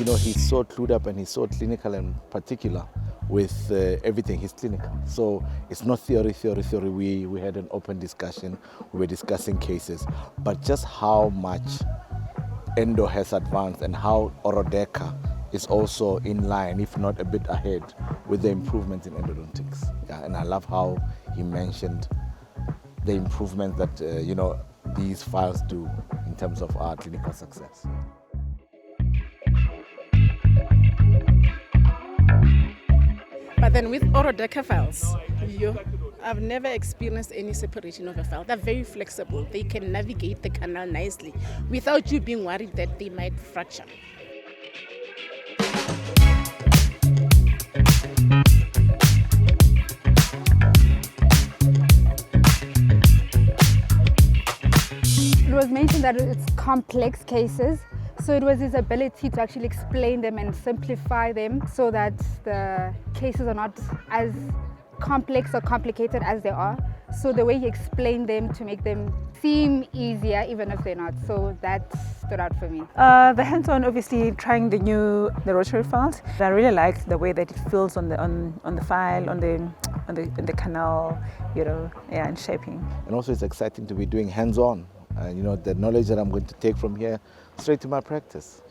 he's so clued up and he's so clinical and particular with everything. He's clinical. So it's not theory. We had an open discussion. We were discussing cases. But just how much endo has advanced and how Orodeka is also in line, if not a bit ahead, with the improvements in endodontics. Yeah, and I love how he mentioned the improvements that these files do in terms of our clinical success. But then with Orodeka files, I've never experienced any separation of a file. They're very flexible. They can navigate the canal nicely without you being worried that they might fracture. It was mentioned that it's complex cases, so it was his ability to actually explain them and simplify them so that the cases are not as complex or complicated as they are. So the way he explained them to make them seem easier even if they're not. So that stood out for me. The hands-on, obviously trying the rotary files. I really liked the way that it feels on the file, on the canal, and shaping. And also it's exciting to be doing hands-on. The knowledge that I'm going to take from here straight to my practice,